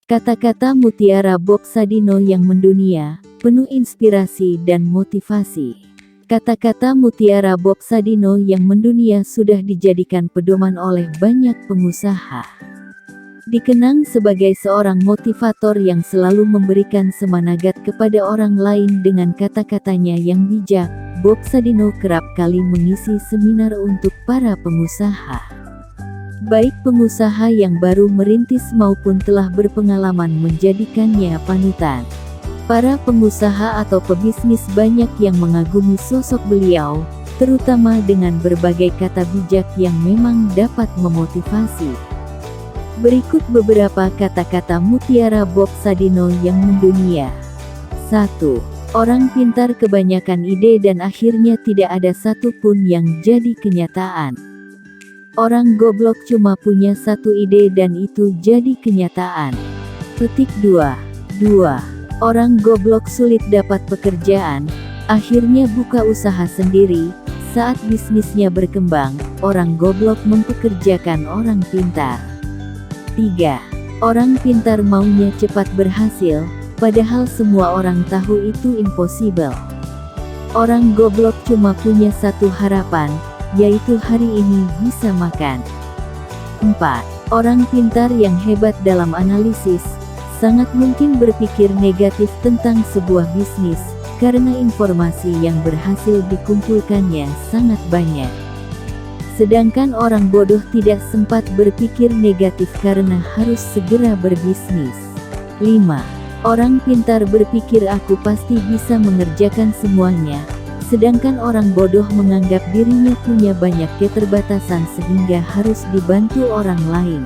Kata-kata mutiara Bob Sadino yang mendunia, penuh inspirasi dan motivasi. Kata-kata mutiara Bob Sadino yang mendunia sudah dijadikan pedoman oleh banyak pengusaha. Dikenang sebagai seorang motivator yang selalu memberikan semangat kepada orang lain dengan kata-katanya yang bijak, Bob Sadino kerap kali mengisi seminar untuk para pengusaha. Baik pengusaha yang baru merintis maupun telah berpengalaman menjadikannya panutan. Para pengusaha atau pebisnis banyak yang mengagumi sosok beliau, terutama dengan berbagai kata bijak yang memang dapat memotivasi. Berikut beberapa kata-kata mutiara Bob Sadino yang mendunia. 1. Orang pintar kebanyakan ide dan akhirnya tidak ada satu pun yang jadi kenyataan. Orang goblok cuma punya satu ide dan itu jadi kenyataan. Petik 2. Orang goblok sulit dapat pekerjaan, akhirnya buka usaha sendiri. Saat bisnisnya berkembang, orang goblok mempekerjakan orang pintar. 3. Orang pintar maunya cepat berhasil, padahal semua orang tahu itu impossible. Orang goblok cuma punya satu harapan, yaitu hari ini bisa makan. 4. Orang pintar yang hebat dalam analisis, sangat mungkin berpikir negatif tentang sebuah bisnis, karena informasi yang berhasil dikumpulkannya sangat banyak. Sedangkan orang bodoh tidak sempat berpikir negatif karena harus segera berbisnis. 5. Orang pintar berpikir aku pasti bisa mengerjakan semuanya, sedangkan orang bodoh menganggap dirinya punya banyak keterbatasan sehingga harus dibantu orang lain.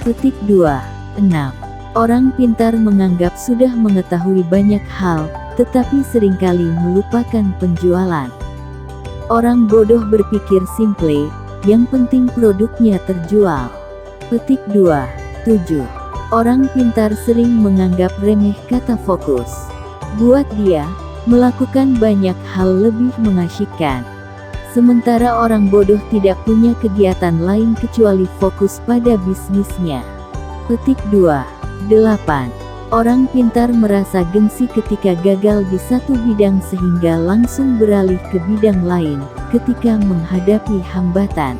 Petik 2. 6. Orang pintar menganggap sudah mengetahui banyak hal, tetapi seringkali melupakan penjualan. Orang bodoh berpikir simple, yang penting produknya terjual. Petik 2. 7. Orang pintar sering menganggap remeh kata fokus. Buat dia, melakukan banyak hal lebih mengasyikkan. Sementara orang bodoh tidak punya kegiatan lain kecuali fokus pada bisnisnya. Petik 2. 8. Orang pintar merasa gengsi ketika gagal di satu bidang sehingga langsung beralih ke bidang lain, ketika menghadapi hambatan.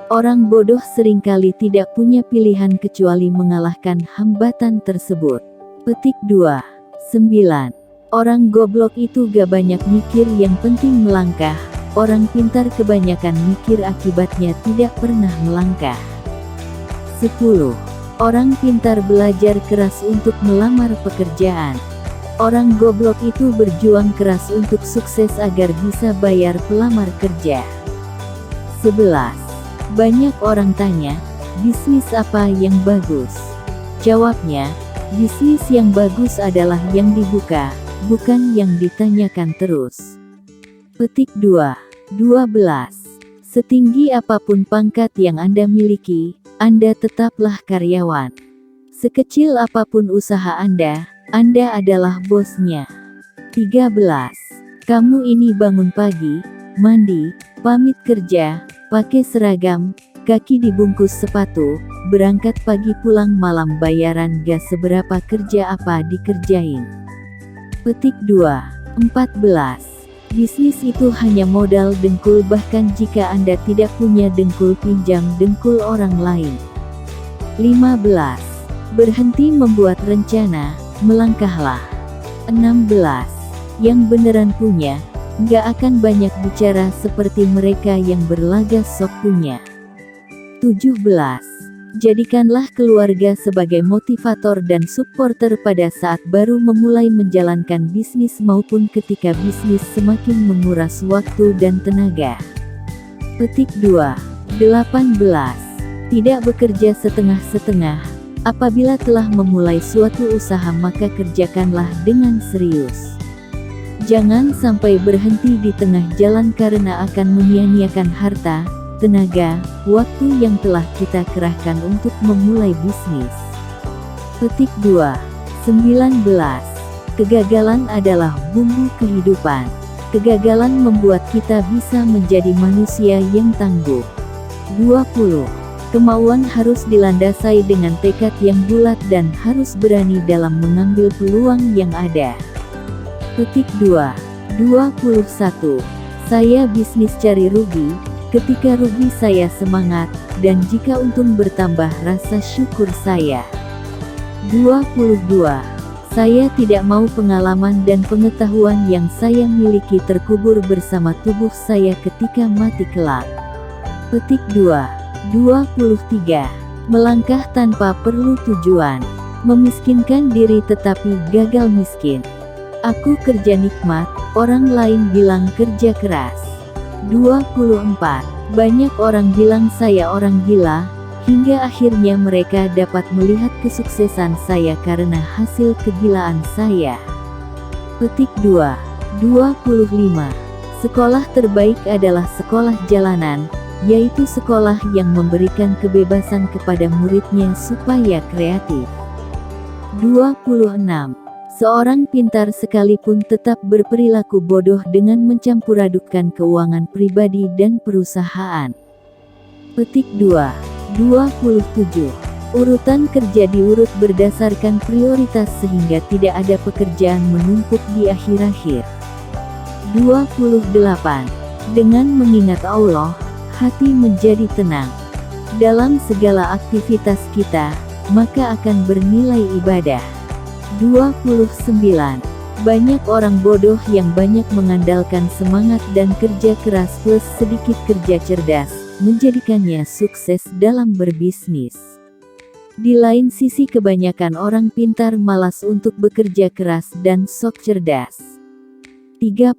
Orang bodoh seringkali tidak punya pilihan kecuali mengalahkan hambatan tersebut. Petik 2. 9. Orang goblok itu gak banyak mikir, yang penting melangkah. Orang pintar kebanyakan mikir, akibatnya tidak pernah melangkah. 10. Orang pintar belajar keras untuk melamar pekerjaan. Orang goblok itu berjuang keras untuk sukses agar bisa bayar pelamar kerja. 11. Banyak orang tanya, bisnis apa yang bagus? Jawabnya, bisnis yang bagus adalah yang dibuka, bukan yang ditanyakan terus. Petik 2. 12. Setinggi apapun pangkat yang Anda miliki, Anda tetaplah karyawan. Sekecil apapun usaha Anda adalah bosnya. 13. Kamu ini bangun pagi, mandi, pamit kerja, pakai seragam, kaki dibungkus sepatu, berangkat pagi pulang malam, bayaran gak seberapa, kerja apa dikerjain. Petik 2. 14. Bisnis itu hanya modal dengkul, bahkan jika Anda tidak punya dengkul, pinjam dengkul orang lain. 15. Berhenti membuat rencana, melangkahlah. 16. Yang beneran punya, nggak akan banyak bicara seperti mereka yang berlagas sok punya. 17. Jadikanlah keluarga sebagai motivator dan supporter pada saat baru memulai menjalankan bisnis maupun ketika bisnis semakin menguras waktu dan tenaga. Petik 2. 18. Tidak bekerja setengah-setengah. Apabila telah memulai suatu usaha maka kerjakanlah dengan serius. Jangan sampai berhenti di tengah jalan karena akan menyia-nyiakan harta, tenaga, waktu yang telah kita kerahkan untuk memulai bisnis. Petik 2. 19. Kegagalan adalah bumbu kehidupan. Kegagalan membuat kita bisa menjadi manusia yang tangguh. 20. Kemauan harus dilandasi dengan tekad yang bulat dan harus berani dalam mengambil peluang yang ada. Petik 2. 21. Saya bisnis cari rugi, ketika rugi saya semangat, dan jika untung bertambah rasa syukur saya. 22. Saya tidak mau pengalaman dan pengetahuan yang saya miliki terkubur bersama tubuh saya ketika mati kelak. Petik 2. 23. Melangkah tanpa perlu tujuan. Memiskinkan diri tetapi gagal miskin. Aku kerja nikmat, orang lain bilang kerja keras. 24. Banyak orang bilang saya orang gila, hingga akhirnya mereka dapat melihat kesuksesan saya karena hasil kegilaan saya. Petik 2. 25. Sekolah terbaik adalah sekolah jalanan, yaitu sekolah yang memberikan kebebasan kepada muridnya supaya kreatif. 26. Seorang pintar sekalipun tetap berperilaku bodoh dengan mencampuradukan keuangan pribadi dan perusahaan. Petik 2. 27. Urutan kerja diurut berdasarkan prioritas sehingga tidak ada pekerjaan menumpuk di akhir-akhir. 28. Dengan mengingat Allah, hati menjadi tenang. Dalam segala aktivitas kita, maka akan bernilai ibadah. 29. Banyak orang bodoh yang banyak mengandalkan semangat dan kerja keras plus sedikit kerja cerdas, menjadikannya sukses dalam berbisnis. Di lain sisi kebanyakan orang pintar malas untuk bekerja keras dan sok cerdas. 30.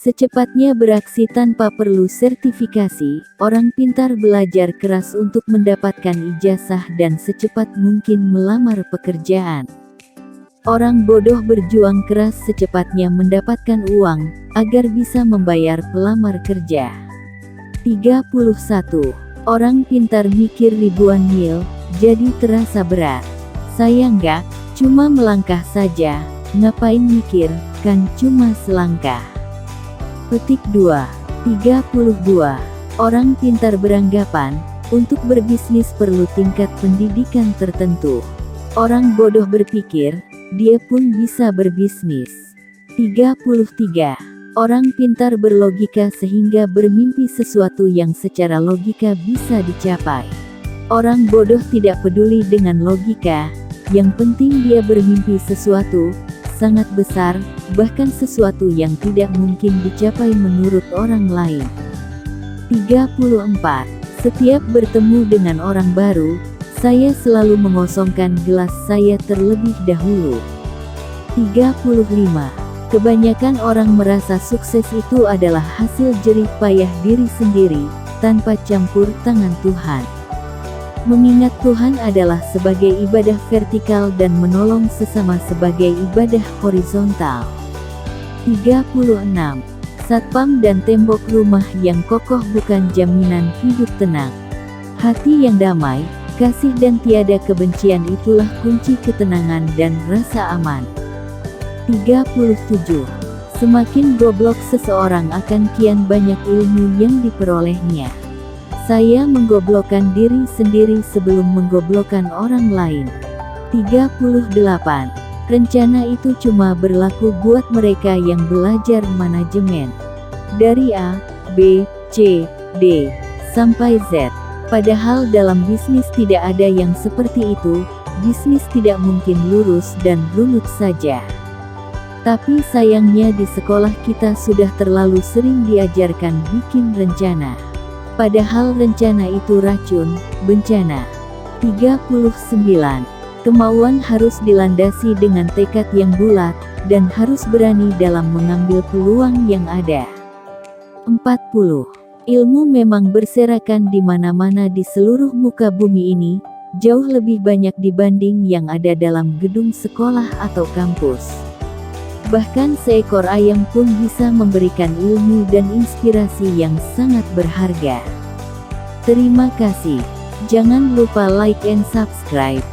Secepatnya beraksi tanpa perlu sertifikasi, orang pintar belajar keras untuk mendapatkan ijazah dan secepat mungkin melamar pekerjaan. Orang bodoh berjuang keras secepatnya mendapatkan uang, agar bisa membayar pelamar kerja. 31. Orang pintar mikir ribuan mil, jadi terasa berat. Saya enggak, cuma melangkah saja, ngapain mikir, kan cuma selangkah. Petik 2. 32. Orang pintar beranggapan, untuk berbisnis perlu tingkat pendidikan tertentu. Orang bodoh berpikir, dia pun bisa berbisnis. 33. Orang pintar berlogika sehingga bermimpi sesuatu yang secara logika bisa dicapai. Orang bodoh tidak peduli dengan logika, yang penting dia bermimpi sesuatu sangat besar, bahkan sesuatu yang tidak mungkin dicapai menurut orang lain. 34. Setiap bertemu dengan orang baru, saya selalu mengosongkan gelas saya terlebih dahulu. 35. Kebanyakan orang merasa sukses itu adalah hasil jerih payah diri sendiri, tanpa campur tangan Tuhan. Mengingat Tuhan adalah sebagai ibadah vertikal dan menolong sesama sebagai ibadah horizontal. 36. Satpam dan tembok rumah yang kokoh bukan jaminan hidup tenang. Hati yang damai, kasih dan tiada kebencian itulah kunci ketenangan dan rasa aman. 37. Semakin goblok seseorang akan kian banyak ilmu yang diperolehnya. Saya menggoblokkan diri sendiri sebelum menggoblokkan orang lain. 38. Rencana itu cuma berlaku buat mereka yang belajar manajemen. Dari A, B, C, D, sampai Z. Padahal dalam bisnis tidak ada yang seperti itu, bisnis tidak mungkin lurus dan runut saja. Tapi sayangnya di sekolah kita sudah terlalu sering diajarkan bikin rencana. Padahal rencana itu racun, bencana. 39. Kemauan harus dilandasi dengan tekad yang bulat, dan harus berani dalam mengambil peluang yang ada. 40. Ilmu memang berserakan di mana-mana di seluruh muka bumi ini, jauh lebih banyak dibanding yang ada dalam gedung sekolah atau kampus. Bahkan seekor ayam pun bisa memberikan ilmu dan inspirasi yang sangat berharga. Terima kasih. Jangan lupa like and subscribe.